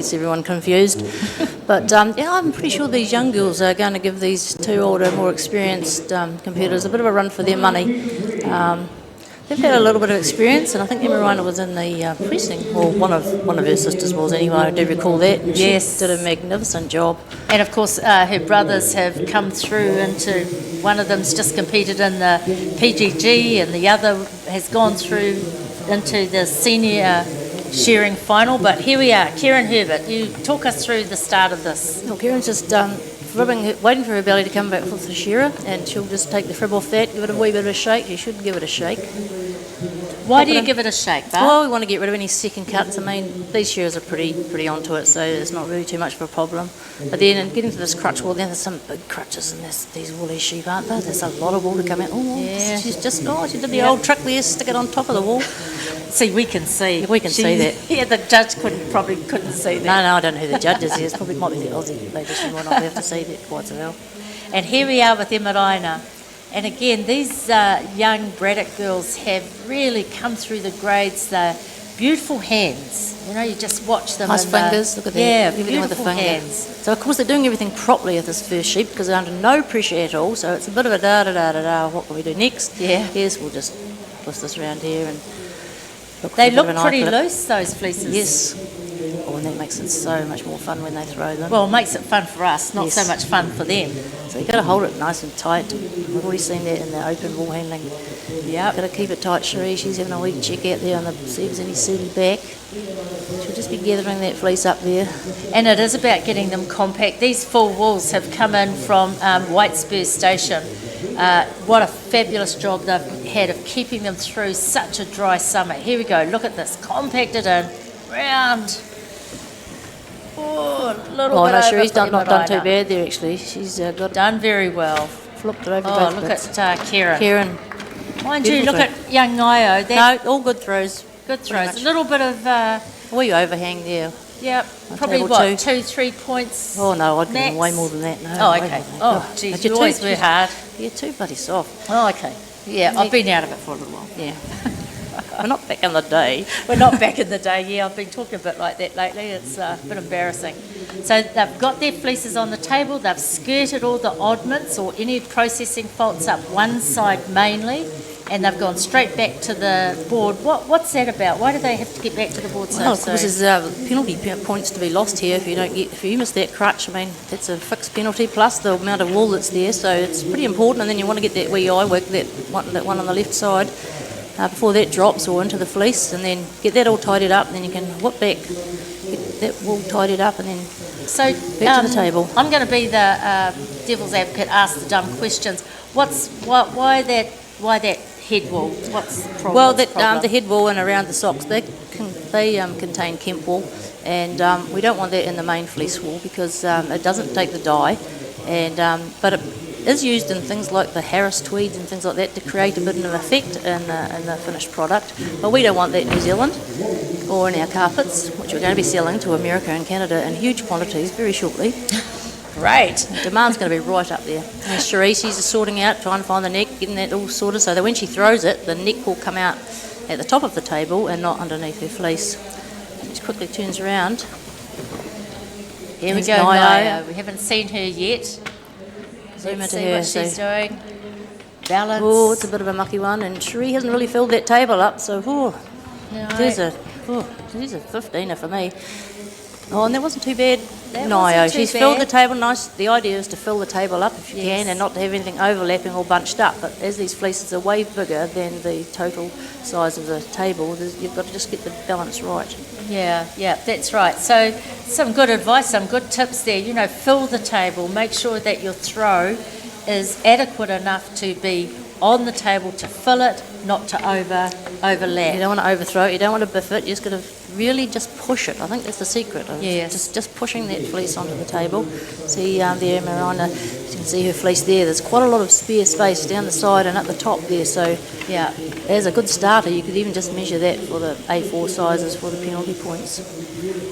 Gets everyone confused. But I'm pretty sure these young girls are going to give these two older, more experienced competitors a bit of a run for their money. They've had a little bit of experience, and I think Emerina was in the pressing, or one of her sisters was anyway, I do recall that. And yes. She did a magnificent job. And of course her brothers have come through into, one of them's just competed in the PGG and the other has gone through into the senior shearing final. But here we are, Kieran Herbert, you talk us through the start of this. Well, Kieran's just waiting for her belly to come back with the shearer, and she'll just take the frib off that, give it a wee bit of a shake. You should give it a shake. Why do you give it a shake, Bart? Well, we want to get rid of any second cuts. I mean, these shearers are pretty onto it, so it's not really too much of a problem. But then getting to this crutch wool, then there's some big crutches in these woolly sheep, aren't there? There's a lot of wool to come out. Oh, yeah. She did the old trick there, stick it on top of the wool. See, we can see. We can see that. Yeah, the judge probably couldn't see that. No, I don't know who the judge is. It probably might be the Aussie ladies who might not be able to see that quite so well. And here we are with Emerina. And again, these young Braddock girls have really come through the grades. They're beautiful hands. You know, you just watch them. Nice fingers, look at that. Yeah, everything with the finger. Hands. So, of course, they're doing everything properly with this first sheep because they're under no pressure at all. So it's a bit of a da-da-da-da-da. What can we do next? Yeah. Yes, we'll just twist this around here and they look pretty loose, those fleeces. Yes. Oh, and that makes it so much more fun when they throw them. Well, it makes it fun for us, not so much fun for them. So you've got to hold it nice and tight. We've already seen that in the open wool handling. Yeah. Got to keep it tight, Cherie. She's having a wee check out there on the see if there's any seedy back. She'll just be gathering that fleece up there. And it is about getting them compact. These full wools have come in from White Spur Station. What a fabulous job they've had of keeping them through such a dry summer. Here we go, look at this, compacted in, round. Oh, a little bit over. Cherie's not done too bad there actually. She's done very well. Flipped it over both look bits. at Kieran. Mind you, look at young Ngaio. No, all good throws. Good throws. A little bit of... wee overhang there. Yep, probably what, 2-3 points? Oh no, I'd give max? them way more than that. No, oh, okay. Oh, geez, you always were hard. You're too bloody soft. Oh, okay. Yeah, I've been out of it for a little while. Yeah. We're not back in the day. We're not back in the day, yeah. I've been talking a bit like that lately. It's a bit embarrassing. So they've got their fleeces on the table. They've skirted all the oddments or any processing faults up one side mainly, and they've gone straight back to the board. What's that about? Why do they have to get back to the board so soon? Well, of course, there's penalty points to be lost here if you miss that crutch. I mean, that's a fixed penalty plus the amount of wool that's there, so it's pretty important. And then you want to get that wee eye work, that one on the left side, before that drops or into the fleece, and then get that all tidied up. And then you can whip back, get that wool tidied up, and then back to the table. I'm going to be the devil's advocate, ask the dumb questions. Why that head wool? What's the problem? Well, the head wool and around the socks, they contain Kemp wool, and we don't want that in the main fleece wool because it doesn't take the dye, but it is used in things like the Harris tweeds and things like that to create a bit of an effect in the finished product. But we don't want that in New Zealand or in our carpets, which we're going to be selling to America and Canada in huge quantities very shortly. Great. Demand's going to be right up there. And Cherie, she's sorting out, trying to find the neck, getting that all sorted so that when she throws it, the neck will come out at the top of the table and not underneath her fleece. She quickly turns around. Here we go, Ngaio. We haven't seen her yet. Zoom Let's into see her. what she's doing. Balance. Oh, it's a bit of a mucky one, and Cherie hasn't really filled that table up, so there's a 15er for me. Oh, and that wasn't too bad. She's filled the table nice. The idea is to fill the table up if you can and not to have anything overlapping or bunched up. But as these fleeces are way bigger than the total size of the table, you've got to just get the balance right. Yeah, that's right. So some good advice, some good tips there. You know, fill the table. Make sure that your throw is adequate enough to be on the table to fill it, not to overlap. You don't want to overthrow it, you don't want to biff it, you just got to really just push it. I think that's the secret. Yes. Just pushing that fleece onto the table. See there, Miranda, you can see her fleece there. There's quite a lot of spare space down the side and at the top there. So yeah, as a good starter, you could even just measure that for the A4 sizes for the penalty points.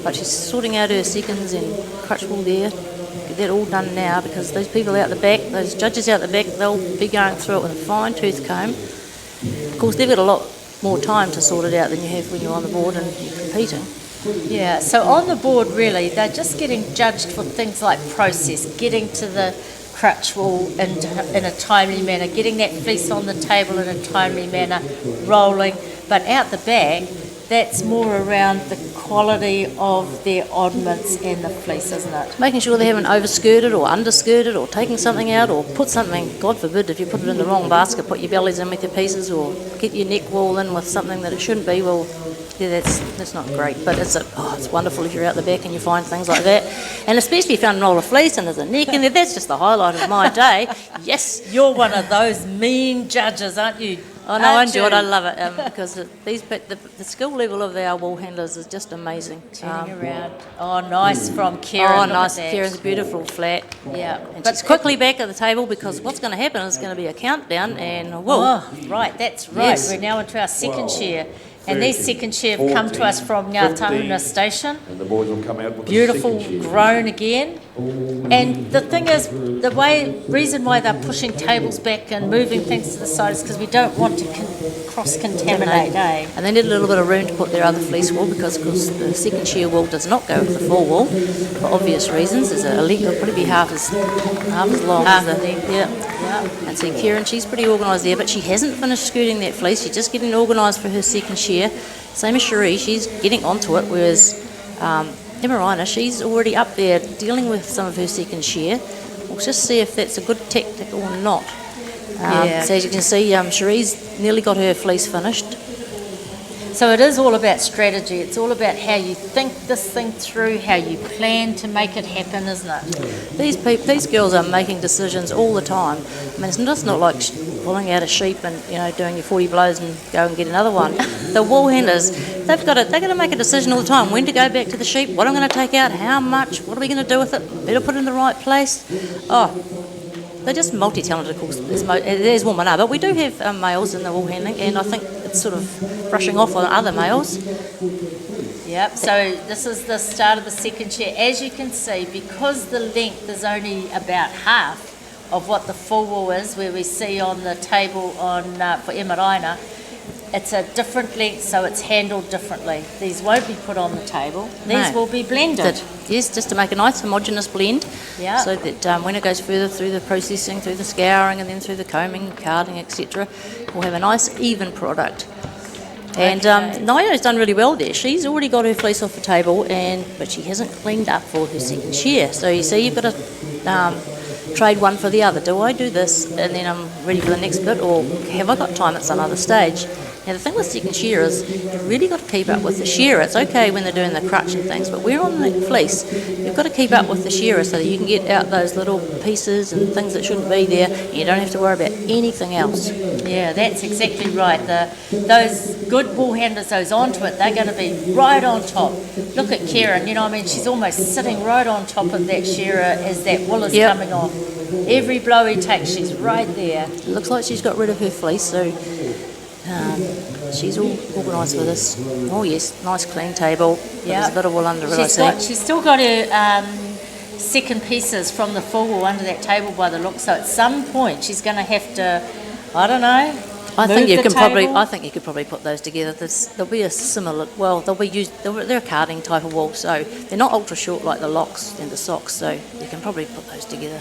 But she's sorting out her seconds and crutch wool there. Get that all done now because those people out the back, those judges out the back, they'll be going through it with a fine tooth comb. Of course, they've got a lot more time to sort it out than you have when you're on the board and you're competing. Yeah, so on the board really, they're just getting judged for things like process, getting to the crutch wool in a timely manner, getting that fleece on the table in a timely manner, rolling. But out the back, that's more around the quality of their oddments and the fleece, isn't it? Making sure they haven't overskirted or underskirted or taken something out or put something, God forbid, if you put it in the wrong basket, put your bellies in with your pieces or get your neck wool in with something that it shouldn't be, well, yeah, that's not great. But it's wonderful if you're out the back and you find things like that. And especially if you found a roll of fleece and there's a neck in there, that's just the highlight of my day. Yes. You're one of those mean judges, aren't you? Oh no, I enjoy it. I love it because the skill level of our wool handlers is just amazing. Turning around. Oh, nice from Kieran. Oh, nice. Kieran's beautiful flat. Yeah. And she's quickly back at the table because what's going to happen is going to be a countdown and wool. Oh, right. That's right. Yes. We're now into our second shear. And these second shear have come to us from Ngātauna Station. And the boys will come out with Beautiful, the second shear. grown again. And the thing is, reason why they're pushing tables back and moving things to the side is because we don't want to cross-contaminate, eh? And they need a little bit of room to put their other fleece wool because the second shear wool does not go with the full wool for obvious reasons. There's a length, it'll probably be half as long as the length. Yeah. And see, Kieran, she's pretty organised there, but she hasn't finished skirting that fleece. She's just getting organised for her second shear. Same as Cherie, she's getting onto it, whereas Emerina, she's already up there dealing with some of her second shear. We'll just see if that's a good tactic or not. So as you can see, Cherie's nearly got her fleece finished. So it is all about strategy. It's all about how you think this thing through, how you plan to make it happen, isn't it? These girls are making decisions all the time. I mean, it's just not like pulling out a sheep and doing your 40 blows and go and get another one. The wool handlers, they've got to make a decision all the time. When to go back to the sheep, what I'm going to take out, how much, what are we going to do with it? Better put it in the right place. They're just multi-talented, of course, there's women are, but we do have males in the wool handling, and I think it's sort of brushing off on other males. Yep, so this is the start of the second shear. As you can see, because the length is only about half of what the full wool is, where we see on the table for Emerina, it's a different length, so it's handled differently. These won't be put on the table. These will be blended. Yes, just to make a nice homogeneous blend. Yeah. So that when it goes further through the processing, through the scouring, and then through the combing, carding, etc., we'll have a nice even product. And Nao's done really well there. She's already got her fleece off the table, but she hasn't cleaned up for her second shear. So you see, you've got to trade one for the other. Do I do this and then I'm ready for the next bit, or have I got time at some other stage? Now the thing with second shear is you've really got to keep up with the shearer. It's okay when they're doing the crutch and things, but we're on the fleece. You've got to keep up with the shearer so that you can get out those little pieces and things that shouldn't be there. And you don't have to worry about anything else. Yeah, that's exactly right. Those good wool handlers, those onto it, they're going to be right on top. Look at Kieran, she's almost sitting right on top of that shearer as that wool is coming off. Every blow he takes, she's right there. It looks like she's got rid of her fleece, so she's all organised for this. Oh yes, nice clean table. There's a bit of wool under it, I see. She's still got her second pieces from the full wool under that table by the look. So at some point she's going to have to, I don't know. I think you could probably put those together. There'll be a similar. Well, they're a carding type of wool, so they're not ultra short like the locks and the socks. So you can probably put those together.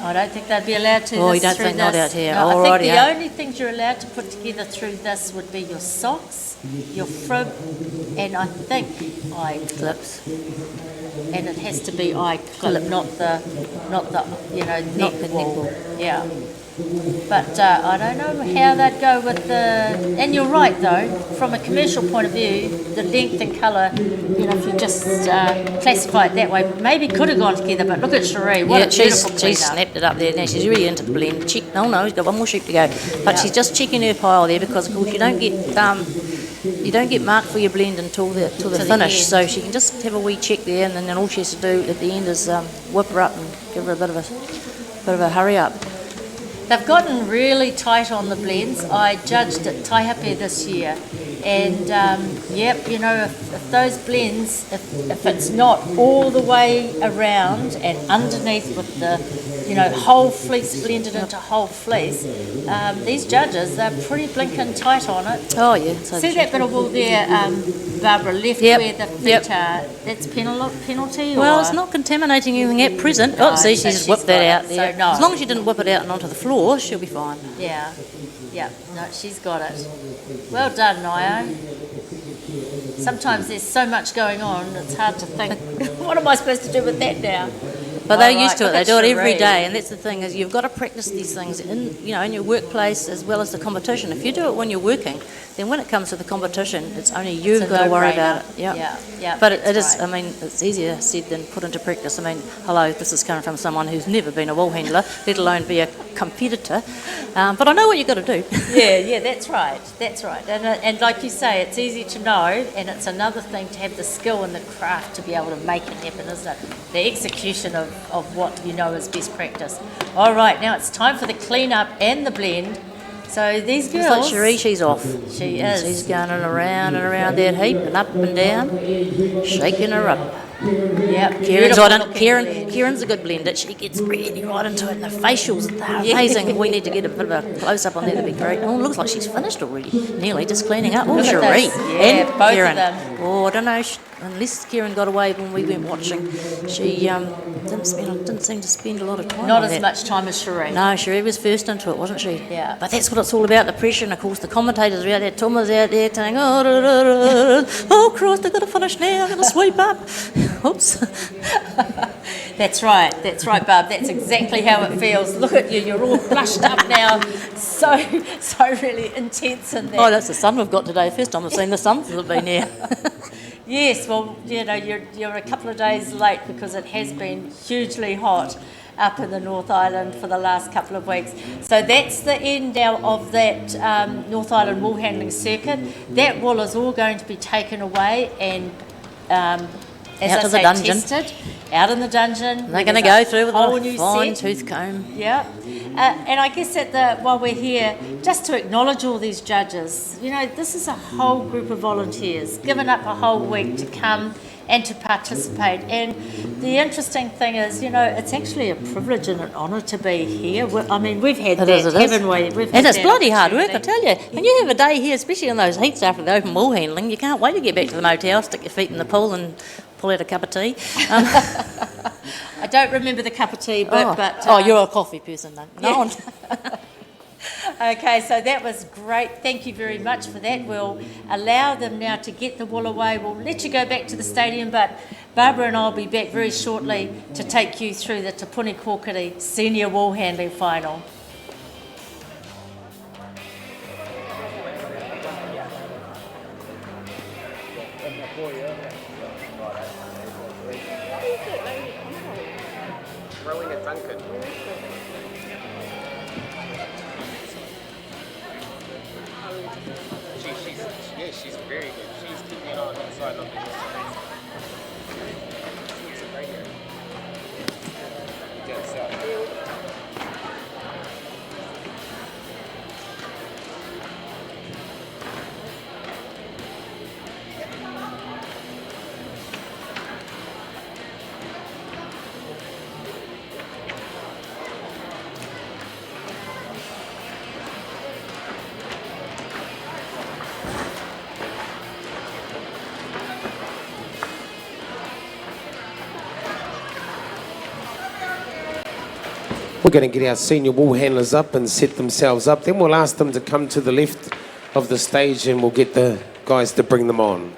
I don't think they'd be allowed to. Oh, you don't think not out here? No, I think the only things you're allowed to put together through this would be your socks, your frib, and I think eye clips. And it has to be eye clip, not the neck wool. Yeah. But I don't know how they'd go with the... And you're right, though, from a commercial point of view, the length and colour, if you just classify it that way, maybe could have gone together, but look at Cherie, what a beautiful cleanup. She's snapped it up there now. She's really into the blend. He's got one more sheep to go. But she's just checking her pile there because, of course, you don't get marked for your blend until the finish. So she can just have a wee check there, and then all she has to do at the end is whip her up and give her a bit of a hurry up. They've gotten really tight on the blends. I judged at Taihape this year, and if those blends, if it's not all the way around and underneath with the whole fleece blended into whole fleece. These judges, they're pretty blinking tight on it. Oh, yeah. So See that bit of wool there, Barbara, left Yep, where the feet yep. are? That's penalty? Well, or? it's not contaminating anything at present. No, Oh, see, so she's she's whipped got that out it, there. so no. As long as she didn't whip it out and onto the floor, she'll be fine. Yeah, no, she's got it. Well done, Nio. Sometimes there's so much going on, it's hard to think, what am I supposed to do with that now? But they're All used to right, it. They look do at it every Cherie. day, and that's the thing is you've got to practice these things in your workplace as well as the competition. If you do it when you're working, then when it comes to the competition, it's only you've It's a got to worry no-brainer. about it. Yeah. Yeah, But it that's is. right. I mean, it's easier said than put into practice. I mean, hello, this is coming from someone who's never been a wool handler, let alone be a competitor. But I know what you've got to do. Yeah, that's right. And like you say, it's easy to know, and it's another thing to have the skill and the craft to be able to make it happen, isn't it? The execution of what you know is best practice. All right, now it's time for the clean up and the blend. So these It's like girls... Cherie, she's off. She is. She's going around that heap and up and down, shaking her up. Yep. Kieran's a good blender. She gets really right into it, and the facials, they're amazing. We need to get a bit of a close-up on that, that'd be great. Oh, it looks like she's finished already. Nearly, just cleaning up. Oh, Look at Cherie. this. Yeah, and both Kieran. of them. Oh, I don't know, unless Kieran got away when we went watching. She didn't seem to spend a lot of time Not on as that. much time as Cherie. No, Cherie was first into it, wasn't she? Yeah. But that's what it's all about, the pressure, and of course the commentators are out there, Thomas out there saying, oh Christ, I've got to finish now, I've got to sweep up. Oops. That's right, Barb. That's exactly how it feels. Look at you, you're all blushed up now. So really intense in there. Oh, that's the sun we've got today. First time I've seen the sun since I've been here. Yes, well, you're a couple of days late because it has been hugely hot up in the North Island for the last couple of weeks. So that's the end now of that North Island wool handling circuit. That wool is all going to be taken away and Out to the dungeon. tested out in the dungeon. They're going to go through with whole a new fine set. tooth comb. Yeah, and I guess while we're here, just to acknowledge all these judges, this is a whole group of volunteers given up a whole week to come and to participate. And the interesting thing is, it's actually a privilege and an honour to be here. I mean, we've had It that, is. haven't we? And it's bloody hard work, I tell you. When you have a day here, especially on those heats after the open wool handling, you can't wait to get back to the motel, stick your feet in the pool and pull out a cup of tea. I don't remember the cup of tea, but you're a coffee person, then. No one. Okay, so that was great. Thank you very much for that. We'll allow them now to get the wool away. We'll let you go back to the stadium, but Barbara and I will be back very shortly to take you through the Te Puni Kōkiri Senior Wool Handling Final. Rowing at Duncan. She's very good. She's keeping on inside of the right here. Dead south. We're going to get our senior wool handlers up and set themselves up. Then we'll ask them to come to the left of the stage and we'll get the guys to bring them on.